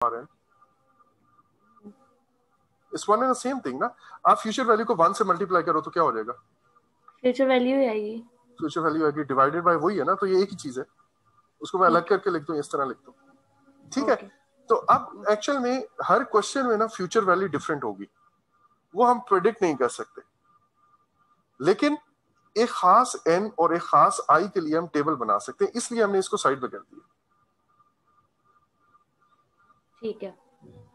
रहे हैं, इस one and the same thing ना। आप फ्यूचर वैल्यू को 1 से मल्टीप्लाई करो तो क्या हो जाएगा? फ्यूचर वैल्यू ही आएगी। फ्यूचर वैल्यू आएगी डिवाइडेड बाय वही है ना, तो ये एक ही चीज है। उसको मैं अलग करके लिख दूं, इस तरह लिख दूं, ठीक है। तो अब एक्चुअल में हर क्वेश्चन में ना फ्यूचर वैल्यू डिफरेंट होगी, वो हम प्रेडिक्ट नहीं कर सकते, लेकिन एक खास n और एक खास i के लिए हम टेबल बना सकते हैं, इसलिए हमने इसको साइड में कर दिया। ठीक है।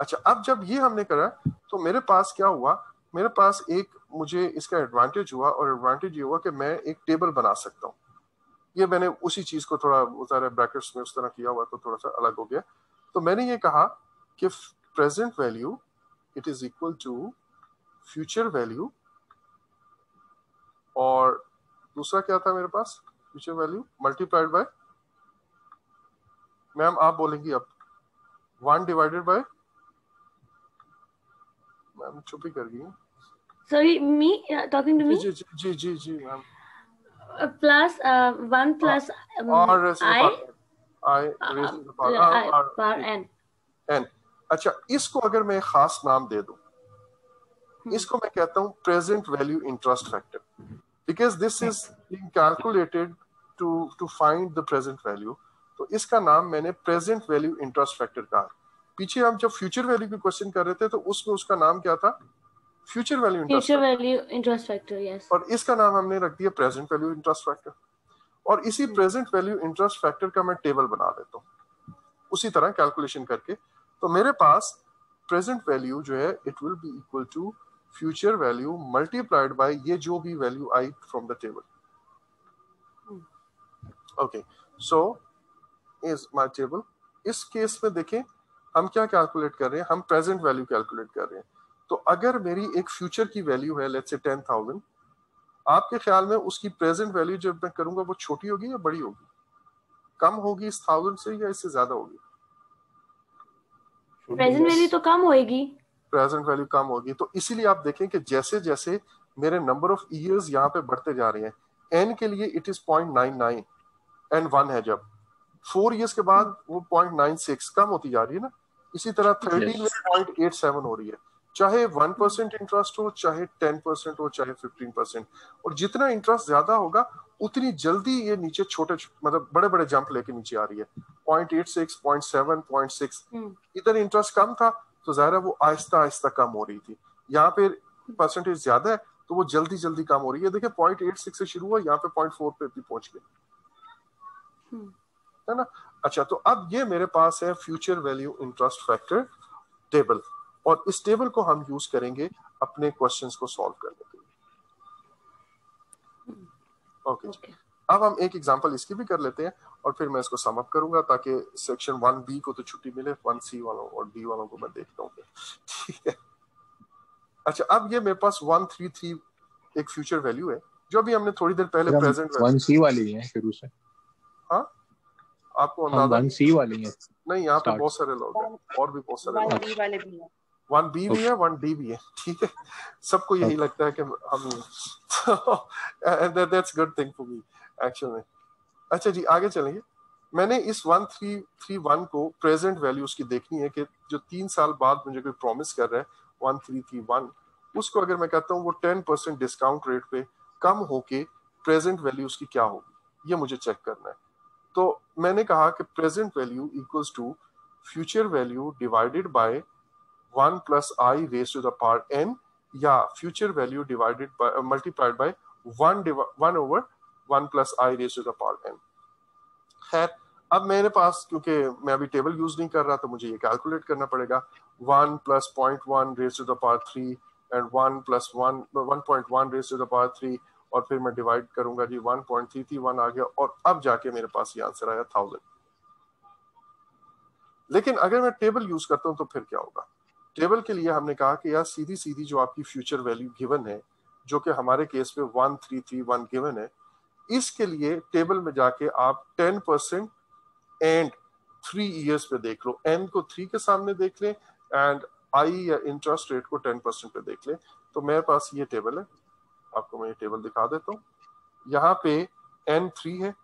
अच्छा, अब जब ये हमने करा तो मेरे पास क्या हुआ, मेरे पास एक मुझे इसका एडवांटेज हुआ, और एडवांटेज ये हुआ कि मैं एक टेबल बना सकता हूँ। ये मैंने उसी चीज को थोड़ा उतारा ब्रैकेट्स में उस तरह किया हुआ, तो थोड़ा सा अलग हो गया। तो मैंने ये कहा कि present value it is equal to future value, और दूसरा क्या था मेरे पास, future value multiplied by, ma'am आप बोलेंगी अब, 1 डिवाइडेड बाय, मैम चुप ही कर गई। Sorry, me talking to me. जी जी जी जी जी मैम। प्लस 1 प्लस और i i raise to the power power n. N. अच्छा, इसको अगर मैं खास नाम दे दूं, इसको मैं कहता हूं present value interest factor, because this is being calculated to find the present value. तो इसका नाम मैंने प्रेजेंट वैल्यू इंटरेस्ट फैक्टर कहा। पीछे हम जब फ्यूचर वैल्यू की क्वेश्चन कर रहे थे तो उसमें उसका नाम क्या था, future value interest future factor, value interest factor, yes. और इसका नाम हमने रख दिया प्रेजेंट वैल्यू इंटरेस्ट फैक्टर। और इसी प्रेजेंट वैल्यू इंटरेस्ट फैक्टर का मैं टेबल बना देता हूँ उसी तरह कैलकुलेशन करके। तो मेरे पास प्रेजेंट वैल्यू जो है it will be equal to future value multiplied by ये जो भी वैल्यू आई from the table. Okay, so is my table. इस केस में देखें हम क्या कैलकुलेट कर रहे हैं, हम प्रेजेंट वैल्यू कैलकुलेट कर रहे हैं। तो अगर मेरी एक फ्यूचर की वैल्यू है लेट्स से 10,000, आपके ख्याल में उसकी प्रेजेंट वैल्यू जब मैं करूंगा वो छोटी होगी या बड़ी होगी, कम होगी इस 1000 से या इससे ज्यादा होगी? प्रेजेंट वैल्यू तो कम होएगी। प्रेजेंट वैल्यू कम होगी। तो इसीलिए आप देखें कि जैसे जैसे मेरे नंबर ऑफ ईयर्स यहाँ पे बढ़ते जा रहे हैं, एन के लिए इट इज 0.99, एन 1 है, जब 4 ईयर्स के बाद वो 0.96 कम होती जा रही है ना। इसी तरह 13 में 0.87 हो रही है। चाहे 1% इंटरेस्ट हो, चाहे 10% हो, चाहे 15%, और जितना इंटरेस्ट ज्यादा होगा उतनी जल्दी ये नीचे छोटे मतलब बड़े बड़े जंप लेके नीचे आ रही है। 0.86, 0.7, 0.6, इधर इंटरेस्ट कम था तो जाहिर है वो आहिस्ता आहिस्ता कम हो रही थी। यहाँ पे परसेंटेज ज्यादा है तो वो जल्दी जल्दी कम हो रही है। देखिए 0.86 से शुरू हुआ, यहाँ पे 0.4 पे भी पहुंच गए, है ना। अच्छा, तो अब ये मेरे पास है future value interest factor table, और इस टेबल को हम यूज करेंगे अपने क्वेश्चंस को सॉल्व करने के लिए। ओके, अब हम एक एग्जांपल इसकी भी कर लेते हैं और फिर मैं इसको सम अप करूंगा ताकि सेक्शन 1B को तो छुट्टी मिले, 1C वालों और D वालों को मैं देखता हूँ, ठीक है। अच्छा, अब ये मेरे पास 133 एक फ्यूचर वैल्यू है जो अभी हमने थोड़ी देर पहले प्रेजेंट 1C वाली है शुरू से। हाँ, आपको हम अंदाजा 1C वाली है। नहीं, यहाँ पे बहुत सारे लोग हैं और भी बहुत सारे लोग, 1B वाले भी हैं, 1B भी है 1D भी है, ठीक है। सबको यही लगता है कि हम that's good thing for me actually. अच्छा जी, आगे चलेंगे। मैंने इस 1331 को प्रेजेंट वैल्यू उसकी देखनी है कि जो 3 साल बाद मुझे कोई प्रॉमिस कर रहा है 1331, उसको अगर मैं कहता हूँ वो 10% डिस्काउंट रेट पे कम होके प्रेजेंट वैल्यू उसकी क्या होगी, ये मुझे चेक करना है। तो मैंने कहा कि present value equals to future value divided by 1 plus I raise to the power n, या future value divided by multiplied by 1 over 1 plus I raise to the power n। खैर, अब मेरे पास क्योंकि मैं अभी टेबल यूज नहीं कर रहा तो मुझे ये कैलकुलेट करना पड़ेगा। 1 plus 0.1 raise to the power 3 and 1 plus 1.1 raise to the power 3, और फिर मैं डिवाइड करूंगा जी, 1.331 आ गया, और अब जाके मेरे पास ये आंसर आया 1000। लेकिन अगर मैं टेबल यूज करता हूं तो फिर क्या होगा? टेबल के लिए हमने कहा कि यार सीधी सीधी जो आपकी फ्यूचर वैल्यू गिवन है, जो कि हमारे केस में 1331 गिवन है, इसके लिए टेबल में जाके आप 10% एंड 3 ईयर्स पे देख लो, एन को 3 के सामने देख लें एंड आई या इंटरेस्ट रेट को 10% पे देख लें। तो मेरे पास ये टेबल है, आपको मैं ये टेबल दिखा देता हूँ। यहाँ पे एन 3 है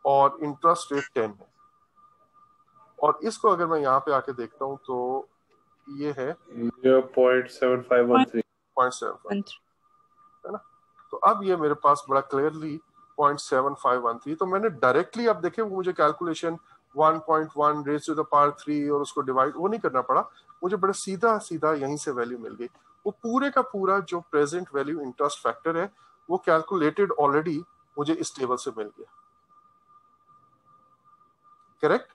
और इंटरेस्ट रेट 10 है, और इसको अगर मैं यहाँ पे आके देखता हूँ तो ये है 0.7513 0.75 है ना। तो अब ये मेरे पास बड़ा क्लियरली 0.7513, तो मैंने डायरेक्टली, अब देखे वो मुझे calculation 1.1 raise to the power 3 और उसको डिवाइड वो नहीं करना पड़ा, मुझे बड़ा सीधा सीधा यहीं से वैल्यू मिल गई। वो पूरे का पूरा जो प्रेजेंट वैल्यू इंटरेस्ट फैक्टर है वो कैलकुलेटेड ऑलरेडी मुझे इस टेबल से मिल गया, करेक्ट।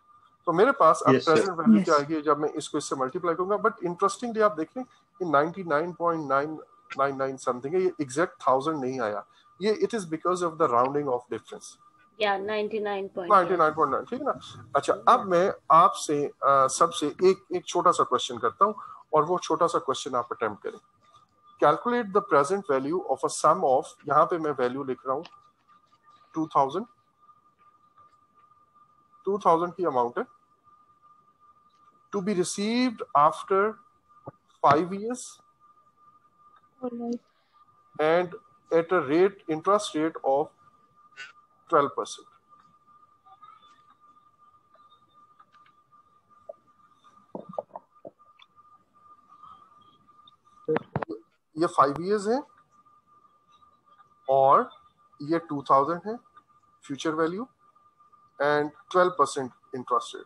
तो मेरे पास अब प्रेजेंट वैल्यू क्या आएगी जब मैं इसको इससे मल्टीप्लाई करूंगा। बट इंटरेस्टिंगली आप देखें कि 99.999 समथिंग है, ये एग्जैक्ट 1000 नहीं आया, ये it is because of the rounding off difference. 99.9, ठीक है ना। अच्छा, अब मैं आपसे सबसे एक छोटा सा क्वेश्चन करता हूं और वो छोटा सा क्वेश्चन आप अटेम्प्ट करें। Calculate the present value of a sum of, यहां पे मैं वैल्यू लिख रहा हूं 2000 की अमाउंट है, to be received after 5 years and at a interest rate of 12%. ये 5 years है और ये 2000 है future value and 12% interest rate.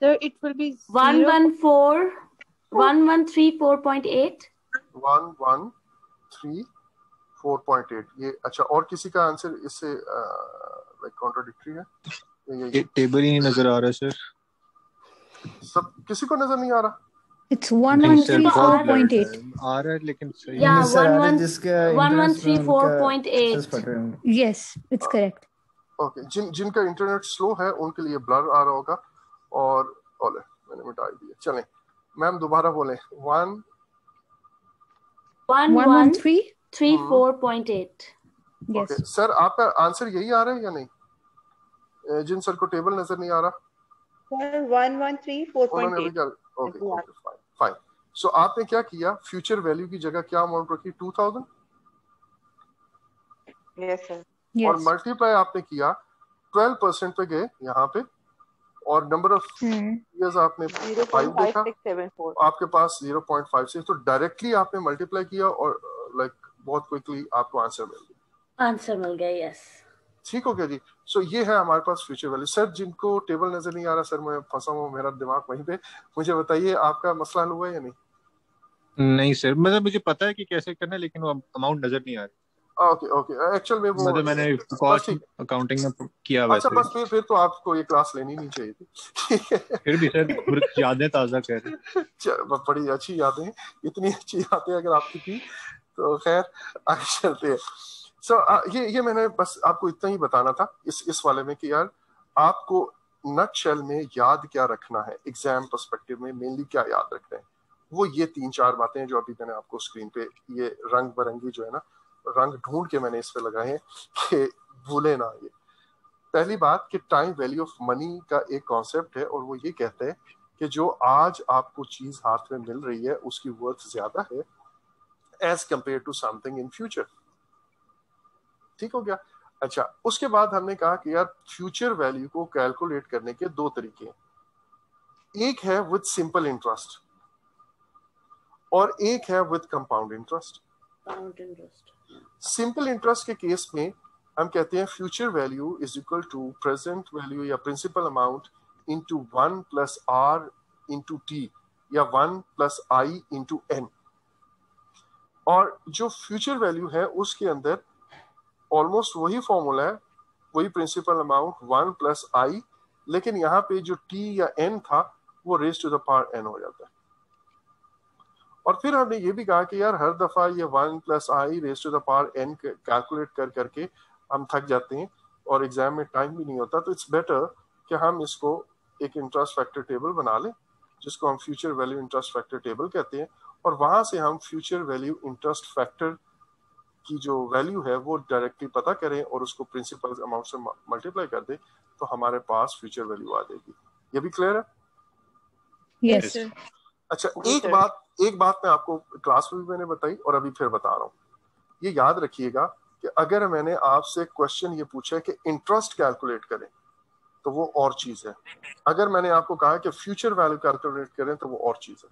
Sir, it will be 1134.8 1134.8। ये अच्छा, और किसी का आंसर इससे लाइक कॉन्ट्राडिक्टरी है? ये टेबल ही नहीं नजर आ रहा सर। सब किसी को नजर नहीं आ रहा? It's 1134.8 आ रहा है लेकिन सही Yeah, नहीं। सर आ रहा है जिसका इंटरेस्ट में उनका 1134.8 सक्सेस पड़ रहे हैं। Yes, it's correct. ओके, जिनका इंटरनेट स्लो है उनके लिए ब्लर आ रहा होगा और ओले मैंने मिटा दिया। चलें मैम दोबारा बोलें। 1134.8 Yes. ओके सर, आपका आंसर यही आ रहा है या नहीं? जिन सर को टेबल नजर नहीं आ रहा, Sir, उन्होंने 1134.8. भी क्या? Okay okay fine fine. So आपने क्या किया, फ्यूचर वैल्यू की जगह क्या अमाउंट रखी? 2000 Yes, sir. और Yes. मल्टीप्लाई आपने किया 12% पे गए यहाँ पे और नंबर ऑफ इयर्स आपने 5 देखा, 0.5674. आपके पास 0.56, तो डायरेक्टली आपने मल्टीप्लाई किया और लाइक बहुत क्विकली आपको आंसर मिल गया। आंसर मिल गया, यस। ठीक हो गया जी। सो ये है हमारे पास फ्यूचर वैल्यू। सर जिनको टेबल नजर नहीं आ रहा, सर मैं फंसा हूँ, मेरा दिमाग वहीं पे, मुझे बताइए आपका मसला हल हुआ या नहीं? नहीं सर, मतलब मुझे पता है कि कैसे करना है लेकिन वो अमाउंट नजर नहीं आ रही। ओके ओके, एक्चुअल में वो मतलब मैंने कॉस्ट अकाउंटिंग में किया अच्छा, वैसे। बस फिर तो आपको ये क्लास लेनी नहीं चाहिए थी। फिर भी सर यादें ताज़ा कर रहे। बड़ी अच्छी यादें, इतनी अच्छी यादें अगर आपकी थी तो खैर आगे चलते हैं। सो ये मैंने बस आपको इतना ही बताना था इस वाले में कि यार आपको नटशेल में याद क्या रखना है, एग्जाम पर्सपेक्टिव में मेनली क्या याद रखना है, वो ये 3-4 बातें हैं जो अभी मैंने आपको स्क्रीन पे ये रंग बिरंगी जो है ना, रंग ढूंढ के मैंने इस पे लगाए हैं कि भूले ना ये। पहली बात कि टाइम वैल्यू ऑफ मनी का एक कॉन्सेप्ट है और वो ये कहते हैं कि जो आज आपको चीज हाथ में मिल रही है उसकी वर्थ ज्यादा है as compare to something in future. ठीक हो गया। अच्छा, उसके बाद हमने कहा कि यार फ्यूचर वैल्यू को कैलकुलेट करने के 2 तरीके हैं, एक है विद सिंपल इंटरेस्ट और एक है with compound interest. Simple interest के केस में हम कहते हैं future value is equal to present value या principal amount into 1 plus R into T या 1 प्लस आई इंटू एन। और जो फ्यूचर वैल्यू है उसके अंदर ऑलमोस्ट वही फॉर्मूला है, वही प्रिंसिपल अमाउंट 1 प्लस आई, लेकिन यहाँ पे जो टी या एन था वो raise to the power N हो जाता है। और फिर हमने ये भी कहा कि यार हर दफा ये 1 plus I raise to the power N calculate कर करके हम थक जाते हैं और एग्जाम में टाइम भी नहीं होता, तो इट्स बेटर कि हम इसको एक इंटरेस्ट फैक्टर टेबल बना लें जिसको हम future value interest factor table कहते हैं, और वहां से हम फ्यूचर वैल्यू इंटरेस्ट फैक्टर की जो वैल्यू है वो डायरेक्टली पता करें और उसको प्रिंसिपल अमाउंट से मल्टीप्लाई कर दें तो हमारे पास फ्यूचर वैल्यू आ जाएगी। ये भी क्लियर है? Yes. अच्छा, जी, एक सर। एक बात मैं आपको क्लास में भी मैंने बताई और अभी फिर बता रहा हूँ, ये याद रखिएगा कि अगर मैंने आपसे क्वेश्चन ये पूछा है कि इंटरेस्ट कैलकुलेट करें तो वो और चीज है, अगर मैंने आपको कहा कि फ्यूचर वैल्यू कैलकुलेट करें तो वो और चीज है।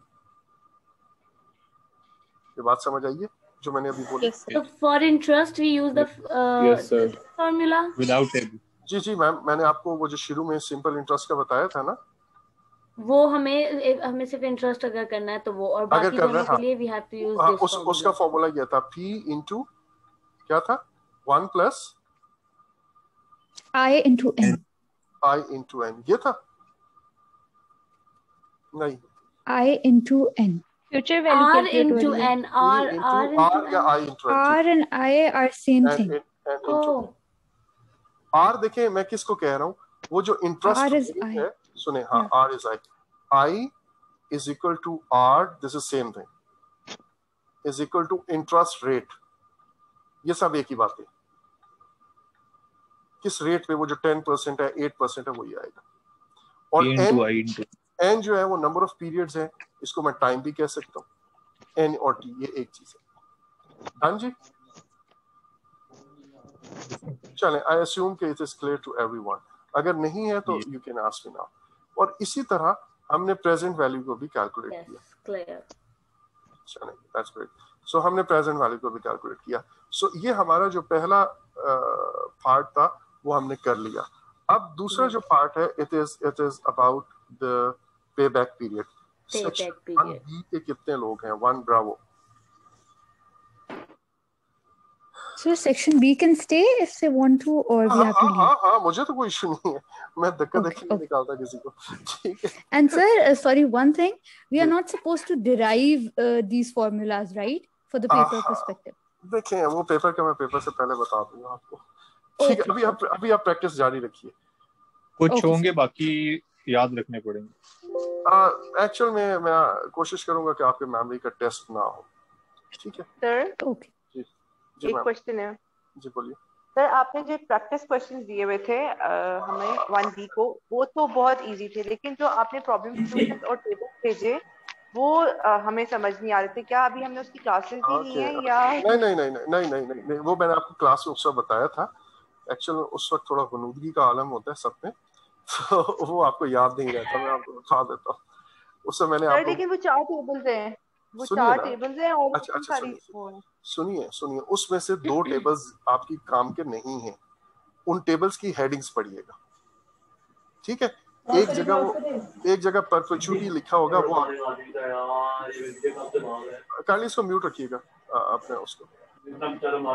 ये बात समझ आइए जो मैंने अभी बोली? Yes, sir. So for interest, we use the Yes, sir. this formula. Without table. जी जी मैम, मैंने आपको वो जो शुरू में सिंपल इंटरेस्ट का बताया था ना, वो हमें सिर्फ इंटरेस्ट अगर करना है तो वो, और अगर बाकी कर रहे दोनों हैं, हाँ, के लिए we have to use हाँ, this उसका formula. फॉर्मूला ये था P इंटू क्या था, 1 प्लस I into n. I into N, ये था नहीं, I into n. Future value R calculate into हो रही है। N, R into into R या N. I into N, R and I are same thing. Into Oh, R। देखें मैं किसको कह रहा हूँ, वो जो R इंटरेस्ट is I. है, सुने, हाँ, R is I is equal to R, this is same thing, is equal to interest rate, ये सब एक ही बात है, किस रेट पे वो जो 10% है 8% है वही आएगा। और P into I into. n जो है वो नंबर ऑफ पीरियड्स है, इसको मैं टाइम भी कह सकता हूँ, n और t ये एक चीज है। हाँ जी, चलें, आई अस्यूम कि it is clear to everyone, अगर नहीं है तो you can ask me now. और इसी तरह हमने प्रेजेंट वैल्यू को भी कैलकुलेट yes, किया, clear. चलें, दैट्स ग्रेट। सो हमने प्रेजेंट वैल्यू को भी कैलकुलेट किया। सो ये हमारा जो पहला पार्ट था वो हमने कर लिया। अब दूसरा जो पार्ट है, it is about the pay back period. Section Payback period. 1B के कितने लोग हैं? 1 Bravo. So section B can stay if they want to, or we have to leave. हाँ, मुझे तो कोई इशू नहीं है, मैं धक्का धक्की नहीं निकालता किसी को, ठीक है। And sir, sorry, one thing, we are not supposed to derive these formulas, right? For the paper perspective. देखें वो पेपर का मैं पेपर से पहले बता दूंगा आपको, ठीक है। अभी आप प्रैक्टिस जारी रखिए। कुछ होंगे बाकी याद रखने पड़ेंगे। एक्चुअल में मैं कोशिश करूंगा कि आपके मेमोरी का टेस्ट ना हो, ठीक है। Sir, Okay. जी एक क्वेश्चन है। जी बोलिए। सर, आपने जो प्रैक्टिस क्वेश्चंस दिए हुए थे हमें 1B को, वो तो बहुत इजी थे, लेकिन जो आपने प्रॉब्लम सॉल्यूशंस और टेबल भेजे वो हमें समझ नहीं आ रहे थे। क्या अभी हमने उसकी क्लासेस भी ली हैं या नहीं, वो मैंने आपको क्लास में उस वक्त बताया था। एक्चुअल उस वक्त थोड़ा गनूदगी का आलम होता है सब में, तो वो आपको याद नहीं रहता, मैं आपको बता देता हूँ। उससे मैंने आपको, लेकिन वो 4 टेबल्स हैं, वो 4 टेबल्स हैं और अच्छा, सारी सुनिए, उसमें से 2 टेबल्स आपकी काम के नहीं हैं, उन टेबल्स की हेडिंग्स पढ़िएगा, ठीक है। एक जगह परपेचुइटी लिखा होगा, वो काइंडली इसको म्यूट रखिएगा अपने उसको,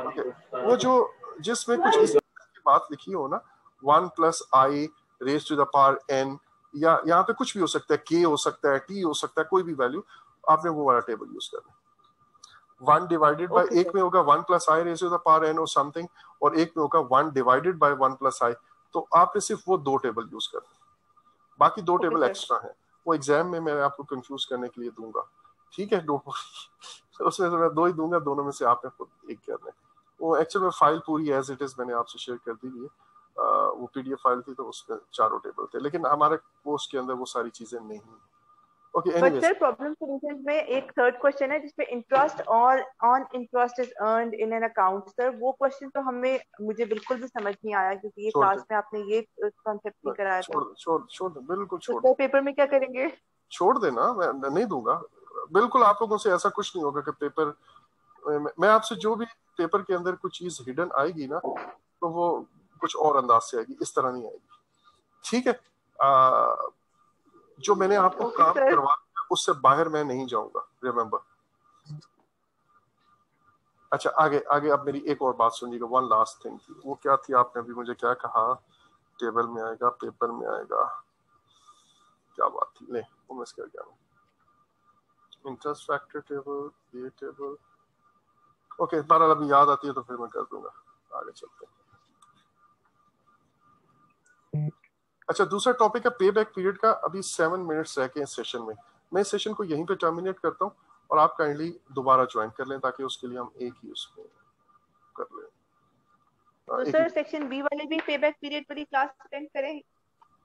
okay। वो जो जिसमें कुछ इस की बात लिखी हो ना, 1 plus I raise to the power n, या यहाँ पे कुछ भी हो सकता है, k हो सकता है, t हो सकता है, कोई भी वैल्यू, आपने वो वाला टेबल यूज करना। 1 डिवाइडेड बाय, एक में होगा 1 plus I raise to the power n और समथिंग, और एक में होगा 1 डिवाइडेड बाय 1 प्लस आई, तो आपने सिर्फ वो 2 टेबल यूज करना, बाकी 2 टेबल एक्स्ट्रा हैं, वो एग्जाम में मैं आपको कंफ्यूज करने के लिए दूंगा, ठीक है। उसमें से मैं 2 ही दूंगा, दोनों में से आपने खुद एक करना है। वो एक्चुअल में फाइल पूरी एज इट इज मैंने आपसे शेयर कर दी है, वो पीडीएफ फाइल थी, तो उसमें 4 टेबल थे, लेकिन हमारे कोर्स के अंदर वो सारी चीजें नहीं। Okay, anyways, sir problem solutions में एक थर्ड क्वेश्चन है जिसपे इंटरेस्ट और on interest is earned in an account. Sir वो क्वेश्चन तो मुझे बिल्कुल भी समझ नहीं आया, क्योंकि ये क्लास में आपने ये कॉन्सेप्ट नहीं कराया था। छोड़ दे, बिल्कुल छोड़। तो पेपर में क्या करेंगे? छोड़ देना, मैं नहीं दूंगा बिल्कुल। आप लोगों से ऐसा कुछ नहीं होगा कि पेपर, मैं आपसे जो भी पेपर के अंदर कुछ चीज हिडन आएगी ना, तो वो कुछ और अंदाज से आएगी, इस तरह नहीं आएगी, ठीक है। जो मैंने आपको काम करवा उससे बाहर मैं नहीं जाऊंगा, रिमेम्बर। अच्छा, आगे अब मेरी एक और बात सुनिएगा, वन लास्ट थिंग थी, वो क्या थी, आपने अभी मुझे क्या कहा, टेबल में आएगा, पेपर में आएगा, क्या बात थी, ले वो मिस कर गया, इंटरेस्ट फैक्टर टेबल, ये टेबल, ओके, बहरहाल अभी याद आती है तो फिर मैं कर दूंगा। आगे चलते हैं। अच्छा, दूसरा टॉपिक है पे बैक पीरियड का। अभी 7 मिनट्स रह के इस सेशन में, मैं इस सेशन को यहीं पे टर्मिनेट करता हूँ, और आप काइंडली दोबारा ज्वाइन कर लें, ताकि उसके लिए हम एक ही उसमें कर लें। तो सर सेक्शन बी वाले भी पे बैक पीरियड वाली क्लास अटेंड करें?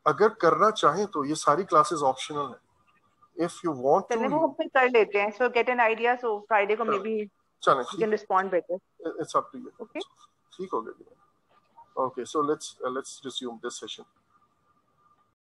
अगर करना चाहें तो ये सारी क्लासेस ऑप्शनल है, if you want चलिए to, वो हम फिर कर लेते हैं. So get an idea. So Friday को maybe चलें, you can respond better. It's up to you. Okay. ठीक हो गया. Okay, so let's resume this session.